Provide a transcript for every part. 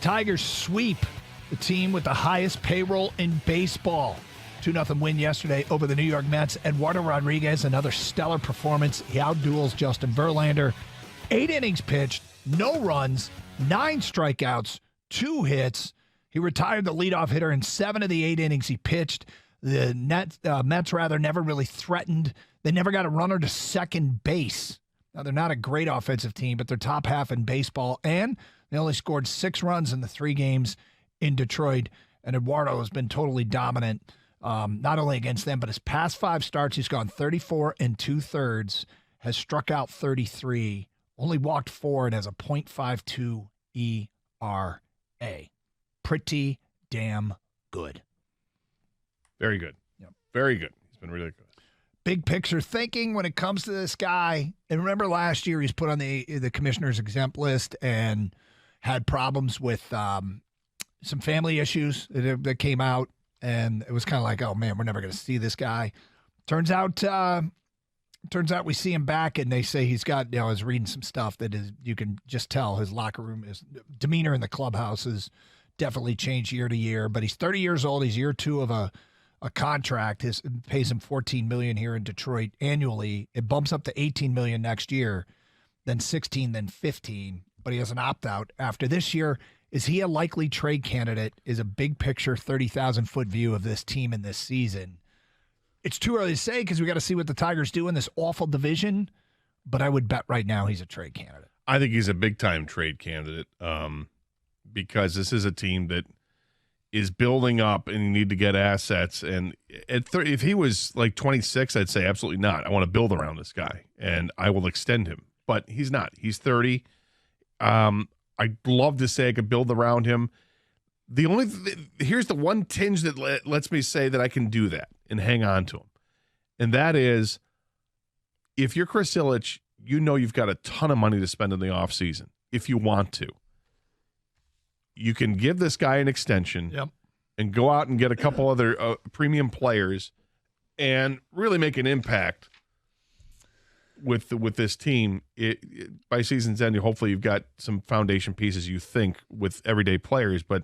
Tigers sweep the team with the highest payroll in baseball. 2-0 win yesterday over the New York Mets. Eduardo Rodriguez, another stellar performance. He outduels Justin Verlander. 8 innings pitched, no runs, 9 strikeouts, 2 hits. He retired the leadoff hitter in 7 of the 8 innings he pitched. The Mets never really threatened. They never got a runner to second base. Now, they're not a great offensive team, but they're top half in baseball, and they only scored 6 runs in the 3 games in Detroit, and Eduardo has been totally dominant, not only against them, but his past 5 starts, he's gone 34 2/3, has struck out 33, only walked 4, and has a .52 ERA. Pretty damn good. Very good. Yep. Very good. He's been really good. Big picture thinking when it comes to this guy. And remember last year he's put on the commissioner's exempt list and had problems with some family issues that came out. And it was kind of like, oh, man, we're never going to see this guy. Turns out we see him back, and they say he's got, I was reading some stuff that is, you can just tell his locker room, his demeanor in the clubhouse has definitely changed year to year. But he's 30 years old. He's year 2 of a contract. It pays him $14 million here in Detroit annually. It bumps up to $18 million next year, then 16, then 15. But he has an opt-out after this year. Is he a likely trade candidate? Is a big picture 30,000-foot view of this team in this season. It's too early to say because we got to see what the Tigers do in this awful division. But I would bet right now he's a trade candidate. I think he's a big-time trade candidate because this is a team that is building up and you need to get assets. And if he was like 26, I'd say absolutely not. I want to build around this guy, and I will extend him. But he's not. He's 30. I'd love to say I could build around him. Here's the one tinge that lets me say that I can do that and hang on to him. And that is, if you're Chris Ilitch, you know you've got a ton of money to spend in the offseason if you want to. You can give this guy an extension and go out and get a couple other premium players and really make an impact with this team. By season's end, hopefully you've got some foundation pieces you think with everyday players, but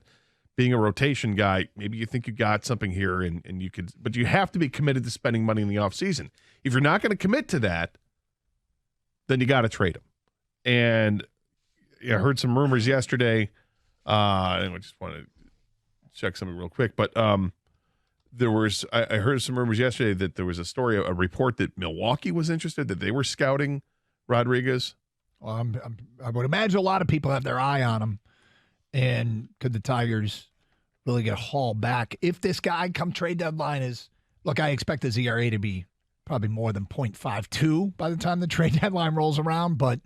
being a rotation guy, maybe you think you got something here and you could, but you have to be committed to spending money in the offseason. If you're not going to commit to that, then you got to trade him. And I heard some rumors yesterday. I just want to check something real quick, but I heard some rumors yesterday that there was a report that Milwaukee was interested, that they were scouting Rodriguez. Well, I would imagine a lot of people have their eye on him. And could the Tigers really get a haul back? If this guy come trade deadline look, I expect his ERA to be probably more than .52 by the time the trade deadline rolls around, but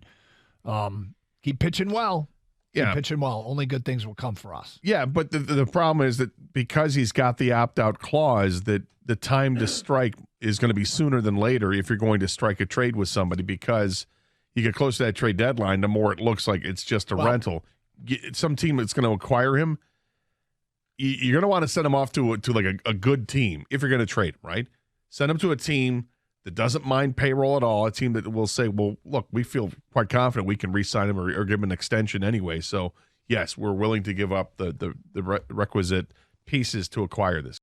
keep pitching well. Yeah, pitching well. Only good things will come for us. Yeah, but the problem is that because he's got the opt-out clause, that the time to strike is going to be sooner than later if you're going to strike a trade with somebody, because you get close to that trade deadline, the more it looks like it's just a rental. Some team that's going to acquire him, you're going to want to send him off to like a good team if you're going to trade him, right? Send him to a team that doesn't mind payroll at all, a team that will say, well, look, we feel quite confident we can re-sign him or give him an extension anyway. So, yes, we're willing to give up the requisite pieces to acquire this.